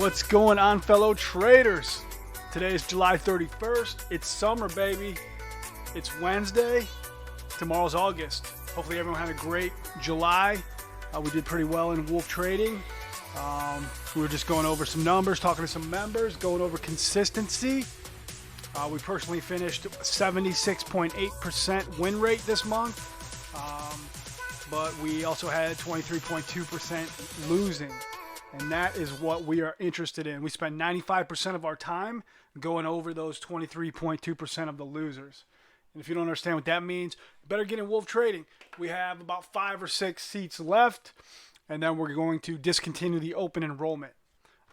What's going on, fellow traders? Today is July 31st. It's summer, baby. It's Wednesday. Tomorrow's August. Hopefully everyone had a great July. We did pretty well in Wolf Trading. We were just going over some numbers, talking to some members, going over consistency. We personally finished 76.8% win rate this month, but we also had 23.2% losing, and that is what we are interested in. We spend 95% of our time going over those 23.2% of the losers. And if you don't understand what that means, you better get in Wolf Trading. We have about 5 or 6 seats left, and then we're going to discontinue the open enrollment.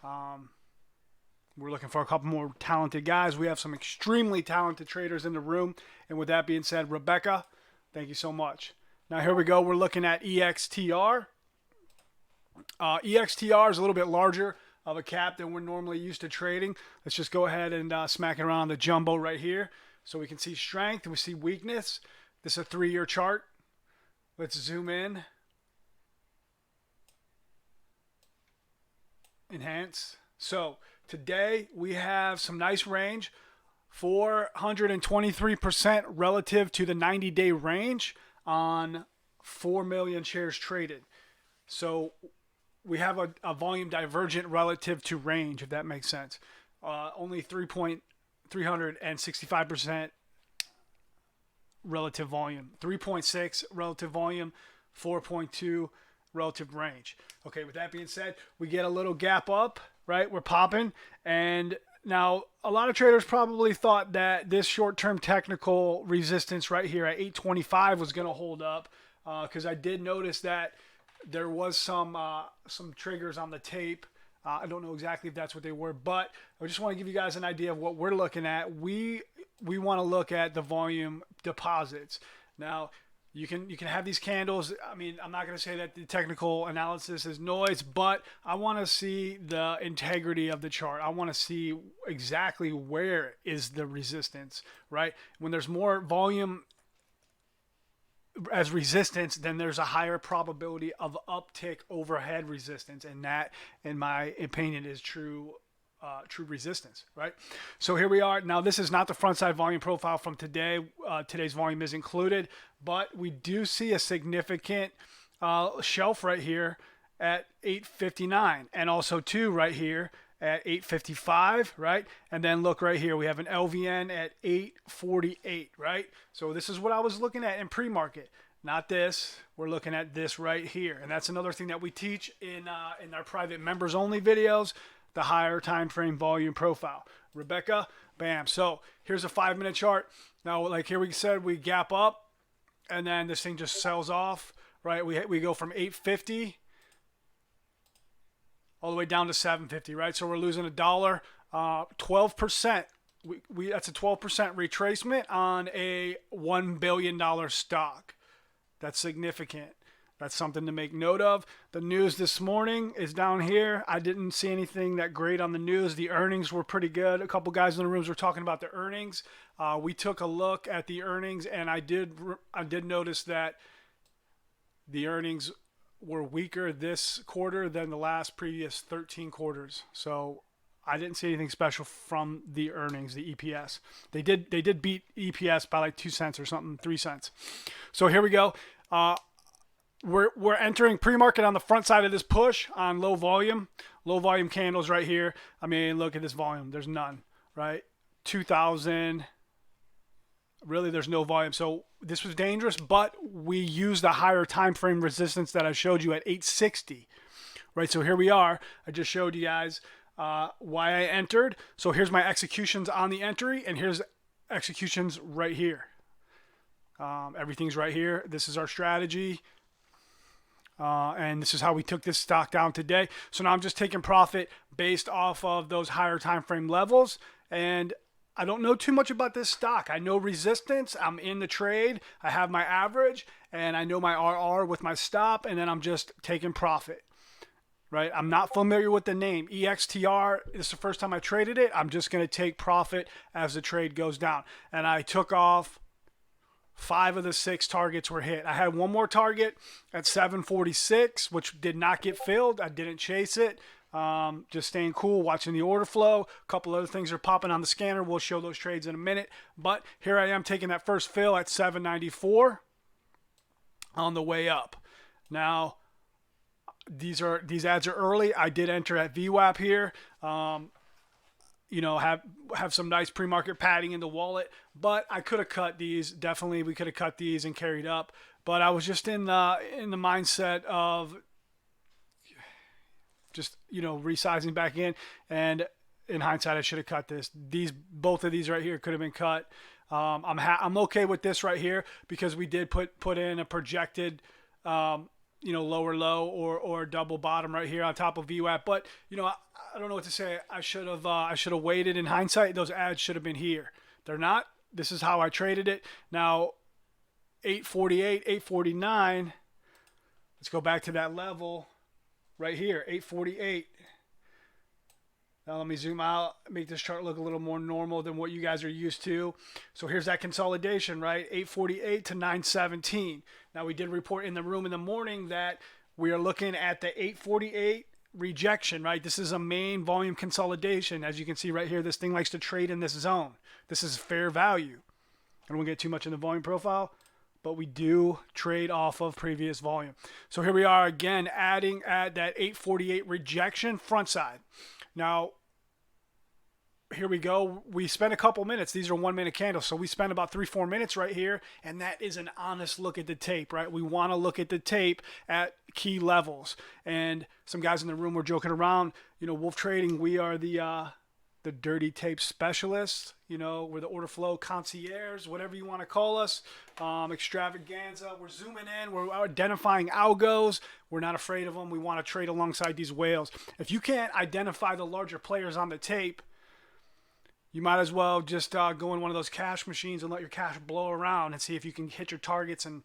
We're looking for a couple more talented guys. We have some extremely talented traders in the room. And with that being said, Rebecca, thank you so much. Now here we go. We're looking at EXTR. EXTR is a little bit larger of a cap than we're normally used to trading. Let's just go ahead and smack it around the jumbo right here. So we can see strength and we see weakness. This is a 3-year chart. Let's zoom in. Enhance. So today we have some nice range, 423% relative to the 90-day range on 4 million shares traded. So we have a volume divergent relative to range, if that makes sense. Only 365% relative volume, 3.6 relative volume, 4.2 relative range. Okay, with that being said, we get a little gap up, right? We're popping. And now a lot of traders probably thought that this short-term technical resistance right here at 825 was going to hold up, because I did notice that there was some triggers on the tape. I don't know exactly if that's what they were, but I just want to give you guys an idea of what we're looking at. We want to look at the volume deposits. Now, you can have these candles. I mean, I'm not going to say that the technical analysis is noise, but I want to see the integrity of the chart. I want to see exactly where is the resistance, right? When there's more volume as resistance, then there's a higher probability of uptick overhead resistance, and that, in my opinion, is true resistance, right? So here we are. Now, this is not the front side volume profile from today. Today's volume is included, but we do see a significant shelf right here at 859, and also two right here at 855, right? And then look right here, we have an LVN at 848, right? So this is what I was looking at in pre-market, not this. We're looking at this right here, and that's another thing that we teach in our private members only videos, the higher time frame volume profile. Rebecca, bam. So here's a 5-minute chart. Now, like here we said, we gap up, and then this thing just sells off, right? We go from 850 all the way down to 750, right? So we're losing $1, 12%. That's a 12% retracement on a $1 billion stock. That's significant. That's something to make note of. The news this morning is down here. I didn't see anything that great on the news. The earnings were pretty good. A couple guys in the rooms were talking about the earnings. We took a look at the earnings, and I did notice that the earnings were weaker this quarter than the previous 13 quarters. So I didn't see anything special from the earnings, the EPS. They did beat EPS by like 2 cents or something, 3 cents. So here we go. We're entering pre-market on the front side of this push on low volume candles right here. I mean, look at this volume. There's none, right? 2,000. Really, there's no volume. So this was dangerous, but we used the higher time frame resistance that I showed you at 860, right? So here we are. I just showed you guys why I entered. So here's my executions on the entry, and here's executions right here. Everything's right here. This is our strategy. And this is how we took this stock down today. So now I'm just taking profit based off of those higher time frame levels. And I don't know too much about this stock. I know resistance. I'm in the trade. I have my average, and I know my RR with my stop, and then I'm just taking profit, right? I'm not familiar with the name. EXTR, this is the first time I traded it. I'm just going to take profit as the trade goes down. And I took off 5 of the 6 targets were hit. I had one more target at 746, which did not get filled. I didn't chase it. Just staying cool, watching the order flow. A couple other things are popping on the scanner. We'll show those trades in a minute. But here I am taking that first fill at 794 on the way up. Now, these ads are early. I did enter at VWAP here. You know, have some nice pre-market padding in the wallet, but I could have cut these. Definitely, we could have cut these and carried up. But I was just in the mindset of just, you know, resizing back in. And in hindsight, I should have cut this. Both of these right here could have been cut. I'm okay with this right here because we did put in a projected, you know, lower low or double bottom right here on top of VWAP. But, you know, I don't know what to say. I should have waited. In hindsight, those ads should have been here. They're not. This is how I traded it. Now, 848, 849. Let's go back to that level right here, 848. Now let me zoom out, make this chart look a little more normal than what you guys are used to. So here's that consolidation, right? 848 to 917. Now we did report in the room in the morning that we are looking at the 848 rejection, right? This is a main volume consolidation. As you can see right here, this thing likes to trade in this zone. This is fair value. I don't want to get too much in the volume profile, but we do trade off of previous volume. So here we are again, adding at that 848 rejection front side. Now, here we go. We spent a couple minutes. These are 1 minute candles. So we spent about 3-4 minutes right here. And that is an honest look at the tape, right? We want to look at the tape at key levels. And some guys in the room were joking around. You know, Wolf Trading, we are the dirty tape specialists. You know, we're the order flow concierge, whatever you want to call us. Extravaganza. We're zooming in. We're identifying algos. We're not afraid of them. We want to trade alongside these whales. If you can't identify the larger players on the tape, you might as well just go in one of those cash machines and let your cash blow around and see if you can hit your targets and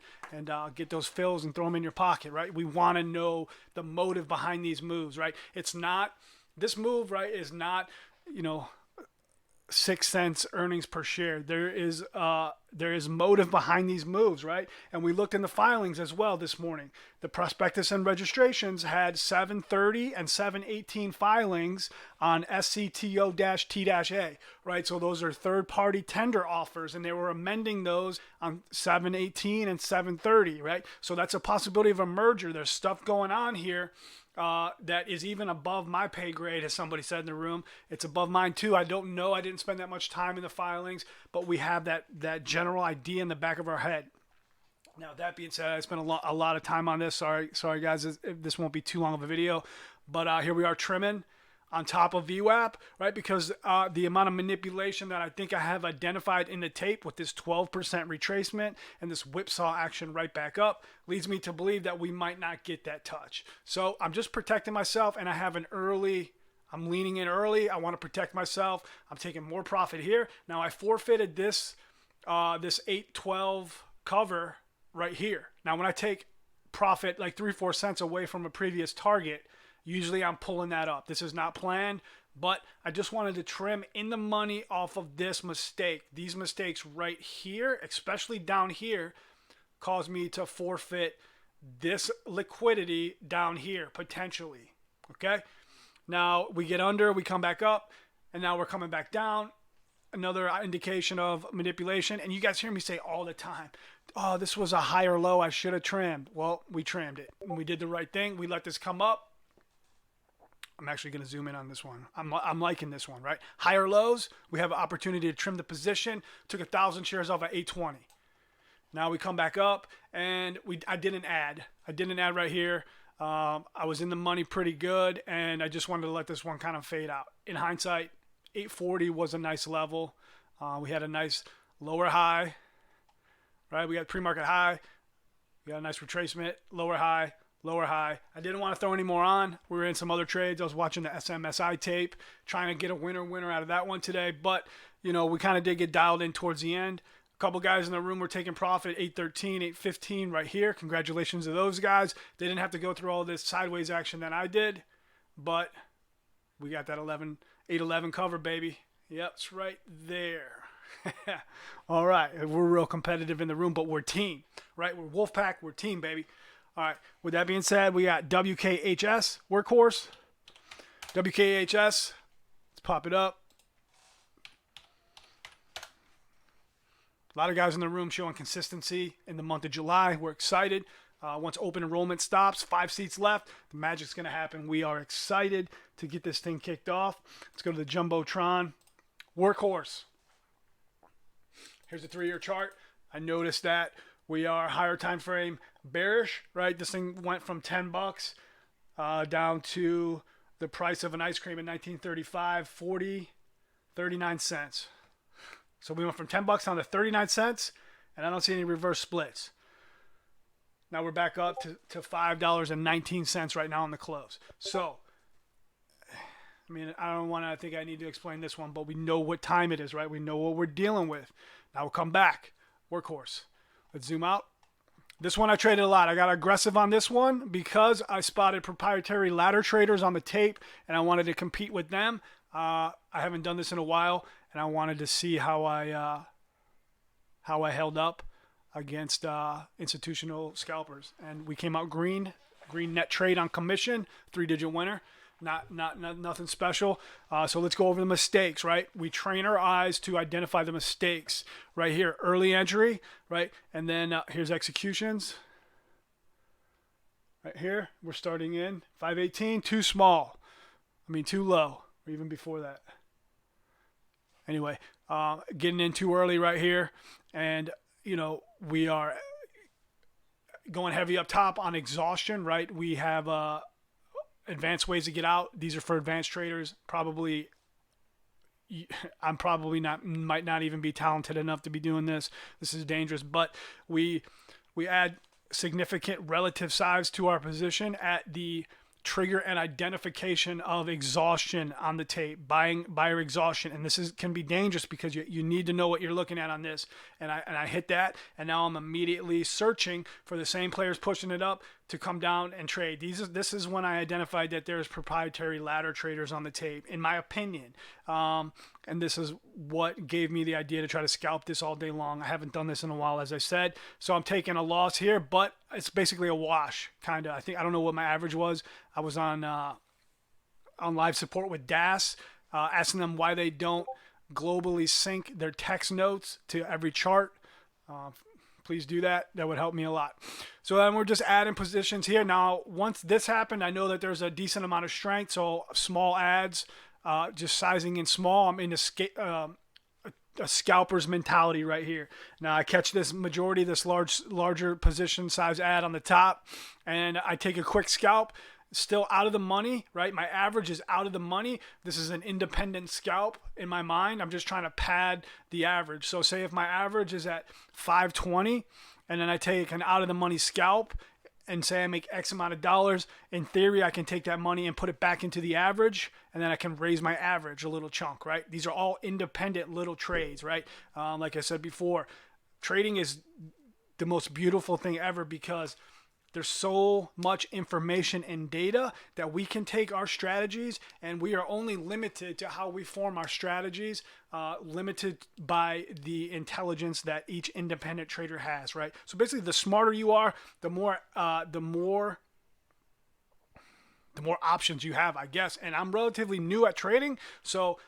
get those fills and throw them in your pocket, right? We want to know the motive behind these moves, right? It's not, this move, right, is not, you know, 6 cents earnings per share. There is motive behind these moves, right? And we looked in the filings as well this morning. The prospectus and registrations had 730 and 718 filings on SCTO-T-A, right? So those are third-party tender offers, and they were amending those on 718 and 730, right? So that's a possibility of a merger. There's stuff going on here that is even above my pay grade, as somebody said in the room. It's above mine too. I don't know. I didn't spend that much time in the filings, but we have that general idea in the back of our head. Now, that being said, I spent a lot of time on this. Sorry guys, this won't be too long of a video, but here we are trimming on top of VWAP, right? Because the amount of manipulation that I think I have identified in the tape with this 12% retracement and this whipsaw action right back up leads me to believe that we might not get that touch. So I'm just protecting myself, and I have I'm leaning in early. I want to protect myself. I'm taking more profit here. Now I forfeited this 812 cover right here. Now when I take profit like 3-4 cents away from a previous target, usually I'm pulling that up. This is not planned, but I just wanted to trim in the money off of this mistake. These mistakes right here, especially down here, caused me to forfeit this liquidity down here, potentially. Okay? Now, we get under, we come back up, and now we're coming back down. Another indication of manipulation. And you guys hear me say all the time, oh, this was a higher low, I should have trimmed. Well, we trimmed it. And we did the right thing. We let this come up. I'm actually going to zoom in on this one. I'm liking this one, right? Higher lows, we have an opportunity to trim the position. Took 1,000 shares off at 820. Now we come back up, and I did an ad. I did an ad right here. I was in the money pretty good, and I just wanted to let this one kind of fade out. In hindsight, 840 was a nice level. We had a nice lower high, right? We got pre-market high. We got a nice retracement, lower high. Lower high. I didn't want to throw any more on. We were in some other trades. I was watching the SMSI tape, trying to get a winner out of that one today. But, you know, we kind of did get dialed in towards the end. A couple guys in the room were taking profit, 813, 815 right here. Congratulations to those guys. They didn't have to go through all this sideways action that I did. But we got that 811 cover, baby. Yep, it's right there. All right. We're real competitive in the room, but we're team, right? We're Wolfpack. We're team, baby. All right, with that being said, we got WKHS, Workhorse. WKHS, let's pop it up. A lot of guys in the room showing consistency in the month of July. We're excited. Once open enrollment stops, 5 seats left, the magic's going to happen. We are excited to get this thing kicked off. Let's go to the Jumbotron. Workhorse. Here's the 3-year chart. I noticed that we are higher time frame bearish, right? This thing went from $10 down to the price of an ice cream in 1935, 39 cents. So we went from $10 down to 39 cents, and I don't see any reverse splits. Now we're back up to $5.19 right now on the close. So, I mean, I think I need to explain this one, but we know what time it is, right? We know what we're dealing with. Now we'll come back. Workhorse. Let's zoom out. This one I traded a lot. I got aggressive on this one because I spotted proprietary ladder traders on the tape, and I wanted to compete with them. I haven't done this in a while, and I wanted to see how I held up against institutional scalpers, and we came out green net trade on commission, 3-digit winner. Nothing special. So let's go over the mistakes, right? We train our eyes to identify the mistakes right here. Early entry, right? And then here's executions. Right here, we're starting in 518, too small. I mean, too low, or even before that. Anyway, getting in too early right here, and you know, we are going heavy up top on exhaustion, right? We have advanced ways to get out. These are for advanced traders. Probably, I'm probably might not even be talented enough to be doing this. This is dangerous, but we add significant relative size to our position at the trigger and identification of exhaustion on the tape, buyer exhaustion, and this can be dangerous because you need to know what you're looking at on this. And I hit that, and now I'm immediately searching for the same players pushing it up to come down and trade. This is when I identified that there's proprietary ladder traders on the tape, in my opinion. And this is what gave me the idea to try to scalp this all day long. I haven't done this in a while, as I said, so I'm taking a loss here, but it's basically a wash, kind of. I don't know what my average was. I was on live support with DAS, asking them why they don't globally sync their text notes to every chart. Please do that. That would help me a lot. So then we're just adding positions here. Now, once this happened, I know that there's a decent amount of strength. So small adds, just sizing in small. I'm in a scalper's mentality right here. Now I catch this majority, this larger position size add on the top, and I take a quick scalp. Still out of the money, right? My average is out of the money. This is an independent scalp in my mind. I'm just trying to pad the average. So say if my average is at 520 and then I take an out of the money scalp and say I make X amount of dollars, in theory I can take that money and put it back into the average, and then I can raise my average a little chunk, right? These are all independent little trades, right? Like I said before, trading is the most beautiful thing ever because there's so much information and data that we can take our strategies, and we are only limited to how we form our strategies, limited by the intelligence that each independent trader has, right? So basically, the smarter you are, the more options you have, I guess. And I'm relatively new at trading, so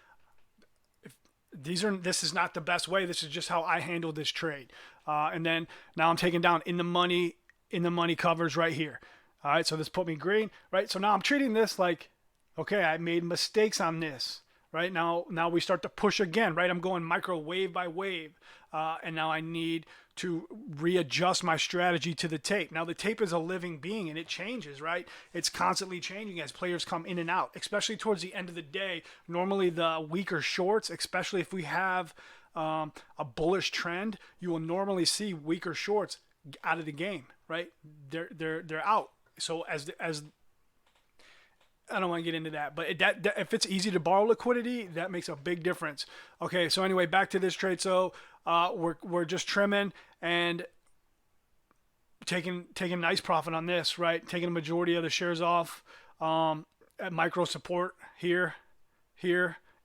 this is not the best way. This is just how I handle this trade. And then now I'm taking down in the money covers right here. All right, so this put me green, right? So now I'm treating this like, okay, I made mistakes on this, right? Now we start to push again, right? I'm going micro wave by wave, and now I need to readjust my strategy to the tape. Now the tape is a living being and it changes, right? It's constantly changing as players come in and out, especially towards the end of the day. Normally the weaker shorts, especially if we have a bullish trend, you will normally see weaker shorts out of the game, right? They're out. So as I don't want to get into that, but if it's easy to borrow liquidity, that makes a big difference. Okay, so anyway, back to this trade. So we're just trimming and taking nice profit on this, right? Taking a majority of the shares off at micro support here,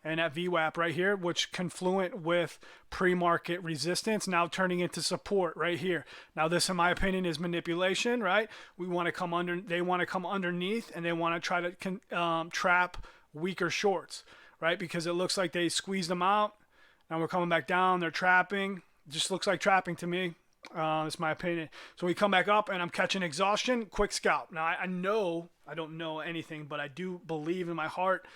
and at VWAP right here, which confluent with pre-market resistance, now turning into support right here. Now this, in my opinion, is manipulation, right? They want to come underneath, and they want to try to trap weaker shorts, right? Because it looks like they squeezed them out. Now we're coming back down. They're trapping. Just looks like trapping to me. That's my opinion. So we come back up and I'm catching exhaustion, quick scalp. Now I know, I don't know anything, but I do believe in my heart,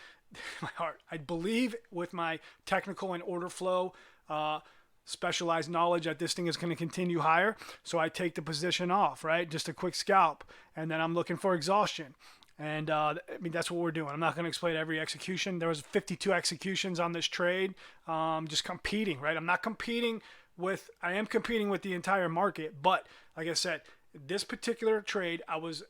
I believe with my technical and order flow, specialized knowledge that this thing is going to continue higher. So I take the position off, right? Just a quick scalp. And then I'm looking for exhaustion. And I mean, that's what we're doing. I'm not going to explain every execution. There was 52 executions on this trade. Just competing, right? I am competing with the entire market, but like I said, this particular trade, I was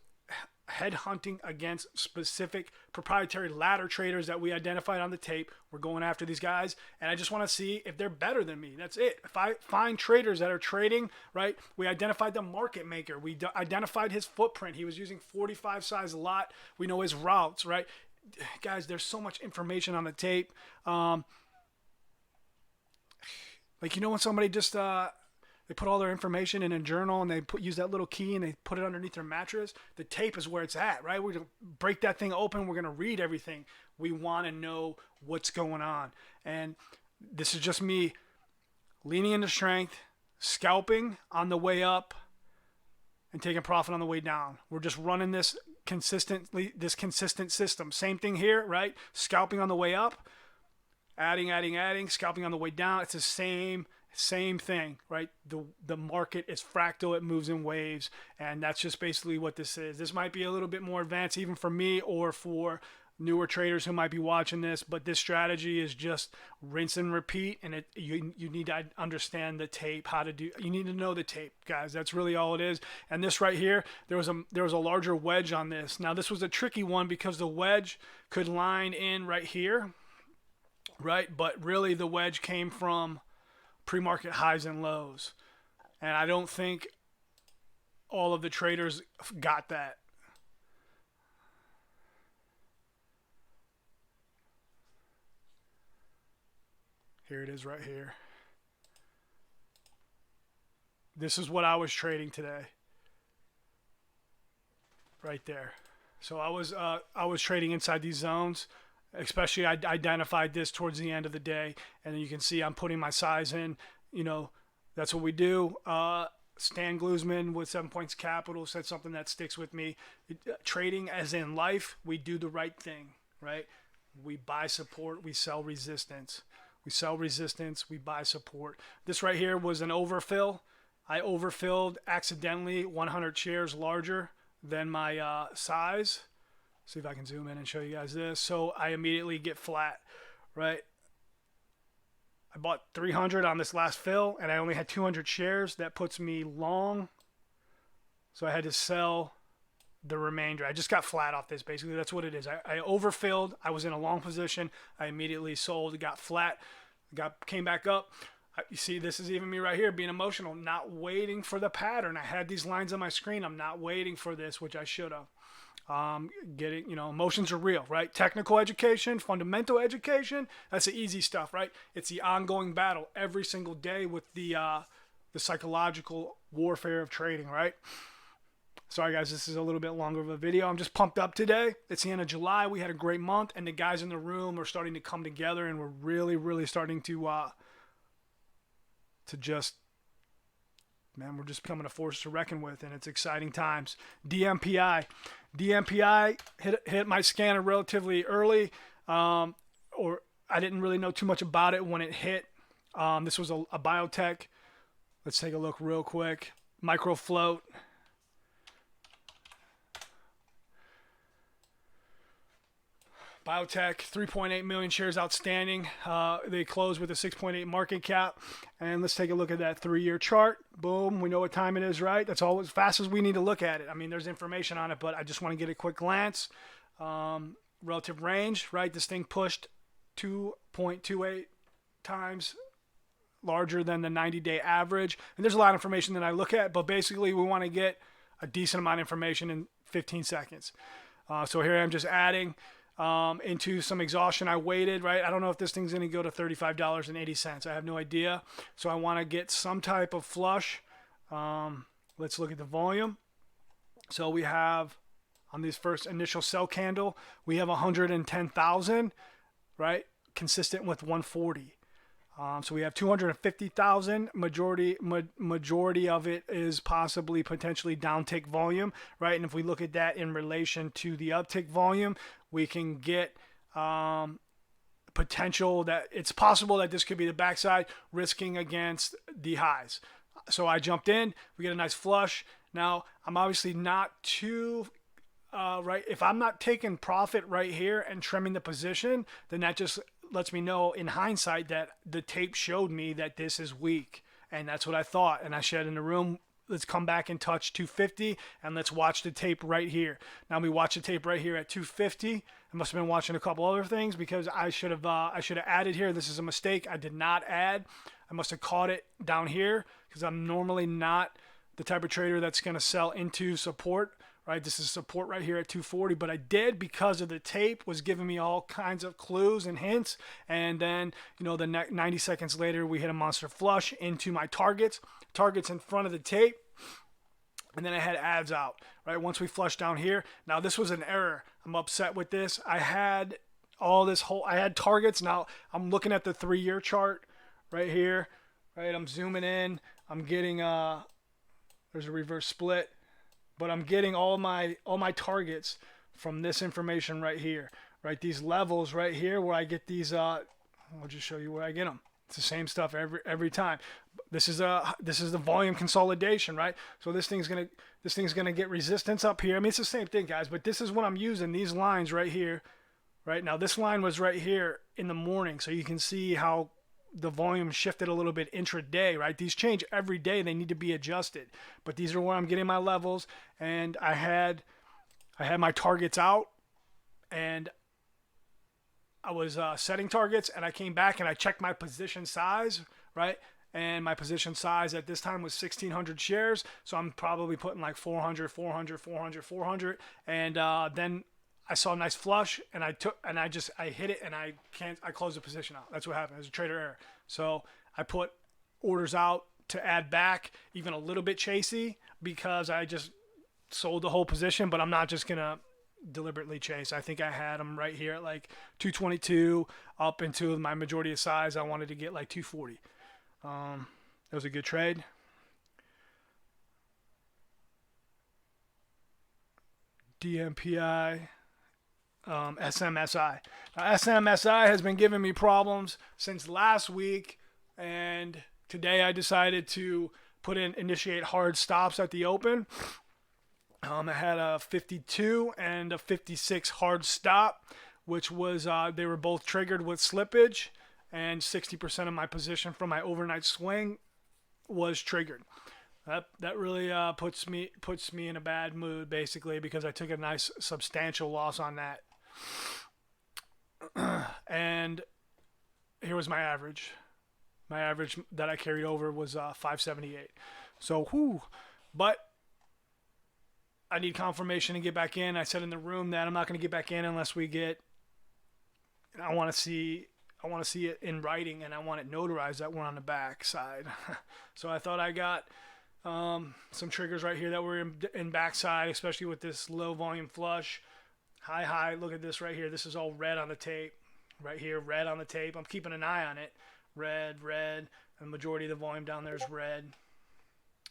headhunting against specific proprietary ladder traders that we identified on the tape. We're going after these guys, and I just want to see if they're better than me. That's it. If I find traders that are trading, right, we identified the market maker. We identified his footprint. He was using 45 size lot. We know his routes, right? Guys, there's so much information on the tape. Like, you know, when somebody just, they put all their information in a journal and they use that little key and they put it underneath their mattress. The tape is where it's at, right? We're going to break that thing open. We're going to read everything. We want to know what's going on. And this is just me leaning into strength, scalping on the way up, and taking profit on the way down. We're just running this consistent system. Same thing here, right? Scalping on the way up. Adding, scalping on the way down. It's the same thing, right? The market is fractal. It moves in waves, and that's just basically what this is. This might be a little bit more advanced even for me or for newer traders who might be watching this, but this strategy is just rinse and repeat, and you need to understand the tape, you need to know the tape, guys. That's really all it is. And this right here, there was a larger wedge on this. Now this was a tricky one because the wedge could line in right here, right? But really the wedge came from pre-market highs and lows. And I don't think all of the traders got that. Here it is right here. This is what I was trading today. Right there. So I was trading inside these zones. Especially I identified this towards the end of the day, and you can see I'm putting my size in. You know, that's what we do. Stan Glusman with 7 Points Capital said something that sticks with me. Trading, as in life, we do the right thing, right? We buy support, we sell resistance. We sell resistance, we buy support. This right here was an overfill. I overfilled accidentally 100 shares larger than my size. See if I can zoom in and show you guys this. So I immediately get flat, right? I bought 300 on this last fill, and I only had 200 shares. That puts me long. So I had to sell the remainder. I just got flat off this, basically. That's what it is. I overfilled. I was in a long position. I immediately sold. It got flat. Came back up. You see, this is even me right here being emotional, not waiting for the pattern. I had these lines on my screen. I'm not waiting for this, which I should have. Emotions are real, right? Technical education, fundamental education, that's the easy stuff, right? It's the ongoing battle every single day with the psychological warfare of trading, right? Sorry guys, this is a little bit longer of a video. I'm just pumped up today. It's the end of July. We had a great month, and the guys in the room are starting to come together, and we're really, really starting to just, man, we're just becoming a force to reckon with, and it's exciting times. DMPI hit my scanner relatively early, or I didn't really know too much about it when it hit. This was a biotech. Let's take a look real quick. Micro float. Biotech, 3.8 million shares outstanding. They closed with a 6.8 market cap. And let's take a look at that 3-year chart. Boom. We know what time it is, right? That's all as fast as we need to look at it. I mean, there's information on it, but I just want to get a quick glance. Relative range, right? This thing pushed 2.28 times larger than the 90-day average. And there's a lot of information that I look at, but basically we want to get a decent amount of information in 15 seconds. So here I'm just adding into some exhaustion. I waited, right? I don't know if this thing's going to go to $35.80. I have no idea. So I want to get some type of flush. Let's look at the volume. So we have on this first initial sell candle. We have 110,000, right? Consistent with 140. So we have 250,000. Majority of it is possibly potentially downtick volume, right? And if we look at that in relation to the uptick volume, we can get potential that it's possible that this could be the backside risking against the highs. So I jumped in. We get a nice flush. Now I'm obviously not too right. If I'm not taking profit right here and trimming the position, then that just lets me know in hindsight that the tape showed me that this is weak, and that's what I thought. And I said in the room, let's come back and touch 250 and let's watch the tape right here. Now we watch the tape right here at 250. I must have been watching a couple other things because I should have added here. This is a mistake. I did not add. I must have caught it down here because I'm normally not the type of trader that's going to sell into support. Right, this is support right here at 240, but I did because of the tape was giving me all kinds of clues and hints. And then, the 90 seconds later, we hit a monster flush into my targets in front of the tape. And then I had ads out, right? Once we flushed down here. Now this was an error. I'm upset with this. I had I had targets. Now I'm looking at the 3-year chart right here, right? I'm zooming in. I'm getting, there's a reverse split. But I'm getting all my targets from this information right here, right? These levels right here where I get these. I'll just show you where I get them. It's the same stuff every time. This is the volume consolidation, right? So this thing's gonna get resistance up here. I mean, it's the same thing, guys. But this is what I'm using. These lines right here, right now. This line was right here in the morning, so you can see how the volume shifted a little bit intraday, right? These change every day. They need to be adjusted. But these are where I'm getting my levels. And I had my targets out. And I was setting targets. And I came back and I checked my position size, right? And my position size at this time was 1,600 shares. So I'm probably putting like 400. And then I saw a nice flush, and I hit it, and I closed the position out. That's what happened. It was a trader error. So I put orders out to add back, even a little bit chasey, because I just sold the whole position. But I'm not just gonna deliberately chase. I think I had them right here at like 222 up into my majority of size. I wanted to get like 240. It was a good trade. DMPI. SMSI. Now, SMSI has been giving me problems since last week, and today I decided to initiate hard stops at the open. I had a 52 and a 56 hard stop, which was they were both triggered with slippage, and 60% of my position from my overnight swing was triggered. That really puts me in a bad mood, basically, because I took a nice substantial loss on that. And here was my average. My average that I carried over was 578. So, but I need confirmation to get back in. I said in the room that I'm not going to get back in unless we get. I want to see it in writing, and I want it notarized that we're on the back side. So I thought I got some triggers right here that were in backside, especially with this low volume flush. High. Look at this right here. This is all red on the tape. Right here, red on the tape. I'm keeping an eye on it. Red. And the majority of the volume down there is red.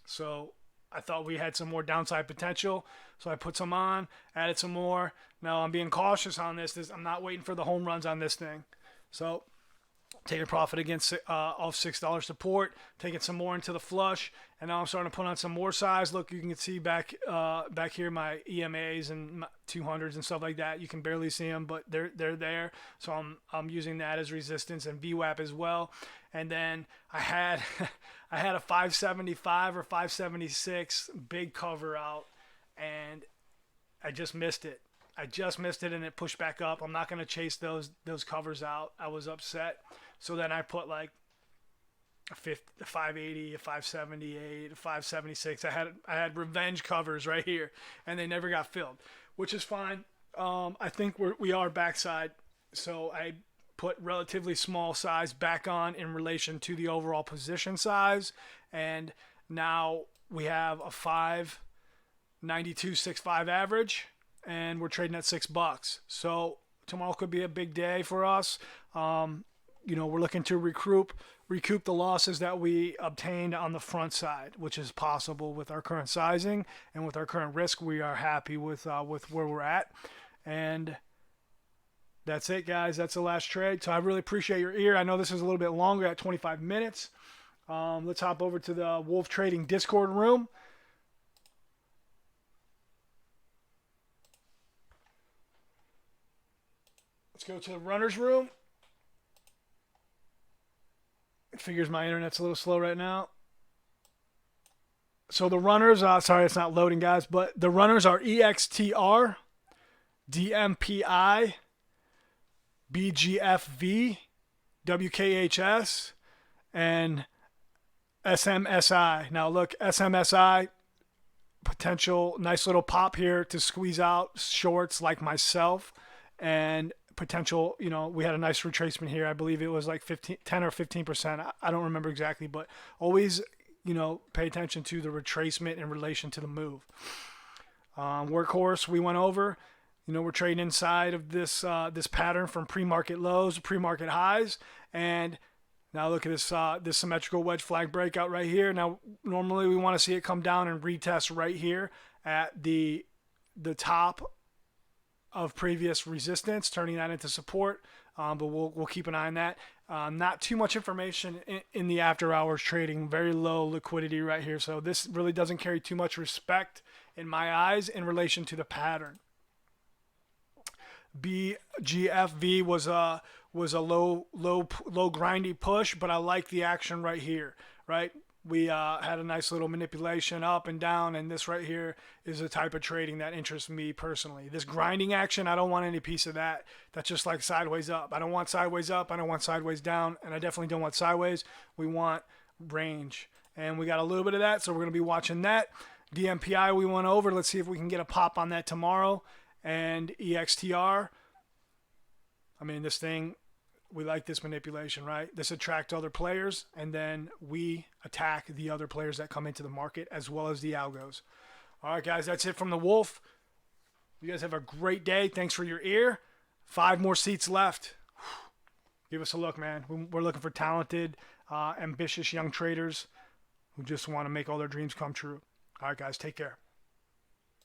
So I thought we had some more downside potential. So I put some on, added some more. Now I'm being cautious on this. I'm not waiting for the home runs on this thing. So taking profit against off $6 support, taking some more into the flush, and now I'm starting to put on some more size. Look, you can see back here my EMAs and my 200s and stuff like that. You can barely see them, but they're there. So I'm using that as resistance and VWAP as well. And then I had a 575 or 576 big cover out, and I just missed it. And it pushed back up. I'm not going to chase those covers out. I was upset. So then I put like a 580, a 578, a 576. I had revenge covers right here, and they never got filled, which is fine. I think we are backside. So I put relatively small size back on in relation to the overall position size. And now we have a 592.65 average. and we're trading at $6. So tomorrow could be a big day for us. We're looking to recoup the losses that we obtained on the front side, which is possible with our current sizing and with our current risk. We are happy with where we're at, and that's it, guys. That's the last trade. So I really appreciate your ear. I know this is a little bit longer at 25 minutes. Let's hop over to the Wolf Trading Discord room. Let's go to the runner's room. It figures my internet's a little slow right now. So the runners, sorry it's not loading, guys, but the runners are EXTR, DMPI, BGFV, WKHS, and SMSI. Now look, SMSI, potential nice little pop here to squeeze out shorts like myself, and potential, we had a nice retracement here. I believe it was like 10 or 15%. I don't remember exactly, but always, pay attention to the retracement in relation to the move. Workhorse, we went over. We're trading inside of this pattern from pre-market lows to pre-market highs, and now look at this symmetrical wedge flag breakout right here. Now normally we want to see it come down and retest right here at the top of previous resistance, turning that into support, but we'll keep an eye on that. Not too much information in the after hours trading, very low liquidity right here, so this really doesn't carry too much respect in my eyes in relation to the pattern. BGFV was a low grindy push, but I like the action right here, right? We had a nice little manipulation up and down, and this right here is the type of trading that interests me personally. This grinding action, I don't want any piece of that. That's just like sideways up. I don't want sideways up. I don't want sideways down, and I definitely don't want sideways. We want range, and we got a little bit of that, so we're going to be watching that. DMPI we went over. Let's see if we can get a pop on that tomorrow. And EXTR, I mean, this thing, we like this manipulation, right? This attracts other players, and then we attack the other players that come into the market as well as the algos. All right, guys, that's it from the Wolf. You guys have a great day. Thanks for your ear. 5 more seats left. Give us a look, man. We're looking for talented, ambitious young traders who just want to make all their dreams come true. All right, guys, take care.